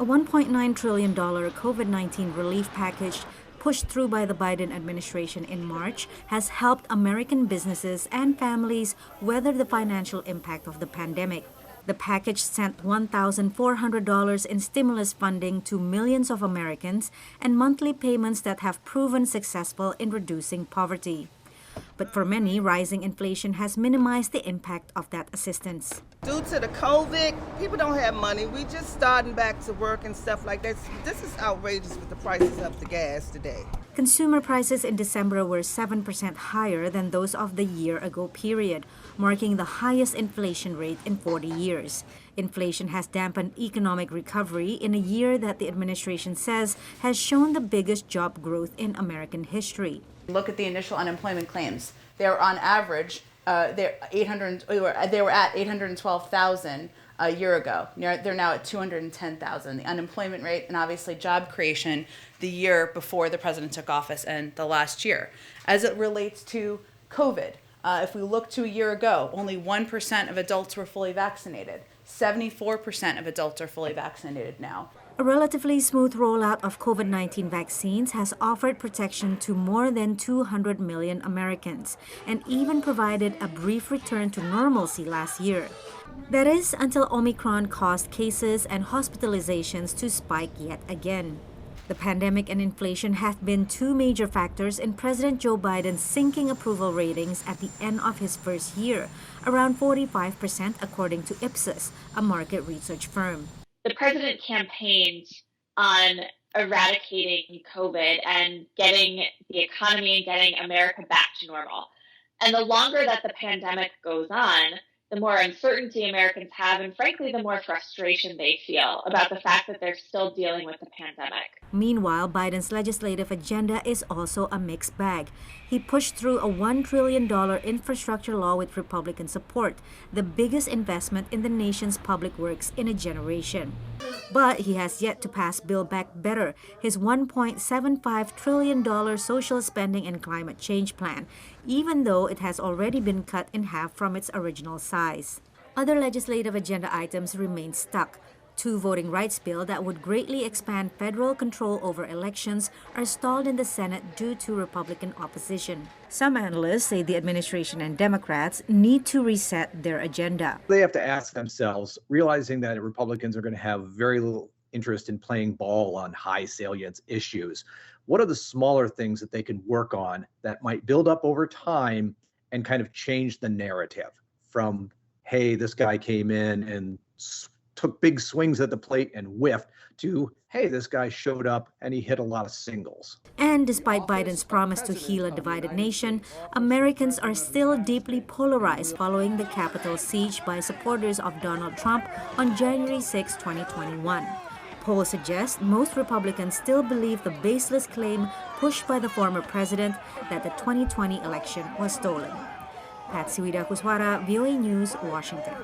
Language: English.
A $1.9 trillion COVID-19 relief package pushed through by the Biden administration in March has helped American businesses and families weather the financial impact of the pandemic. The package sent $1,400 in stimulus funding to millions of Americans and monthly payments that have proven successful in reducing poverty. But for many, rising inflation has minimized the impact of that assistance. Due to the COVID, people don't have money. We just starting back to work and stuff like that. This is outrageous with the prices of the gas today. Consumer prices in December were 7% higher than those of the year-ago period, marking the highest inflation rate in 40 years. Inflation has dampened economic recovery in a year that the administration says has shown the biggest job growth in American history. Look at the initial unemployment claims. They're on average, they were at 812,000 a year ago. They're now at 210,000. The unemployment rate and obviously job creation the year before the president took office and the last year. As it relates to COVID, if we look to a year ago, only 1% of adults were fully vaccinated. 74% of adults are fully vaccinated now. A relatively smooth rollout of COVID-19 vaccines has offered protection to more than 200 million Americans and even provided a brief return to normalcy last year. That is, until Omicron caused cases and hospitalizations to spike yet again. The pandemic and inflation have been two major factors in President Joe Biden's sinking approval ratings at the end of his first year, around 45% according to Ipsos, a market research firm. The president campaigned on eradicating COVID and getting the economy and getting America back to normal. And the longer that the pandemic goes on, the more uncertainty Americans have, and frankly, the more frustration they feel about the fact that they're still dealing with the pandemic. Meanwhile, Biden's legislative agenda is also a mixed bag. He pushed through a $1 trillion infrastructure law with Republican support, the biggest investment in the nation's public works in a generation. But he has yet to pass Build Back Better, his $1.75 trillion social spending and climate change plan, even though it has already been cut in half from its original size. Other legislative agenda items remain stuck. Two voting rights bills that would greatly expand federal control over elections are stalled in the Senate due to Republican opposition. Some analysts say the administration and Democrats need to reset their agenda. They have to ask themselves, realizing that Republicans are going to have very little interest in playing ball on high salience issues. What are the smaller things that they can work on that might build up over time and kind of change the narrative from, hey, this guy came in and took big swings at the plate and whiffed, to, hey, this guy showed up and he hit a lot of singles. And despite Biden's promise to heal a divided nation, Americans are still deeply polarized following the Capitol siege by supporters of Donald Trump on January 6, 2021. Polls suggest most Republicans still believe the baseless claim pushed by the former president that the 2020 election was stolen. Patsy Widakuswara, VOA News, Washington.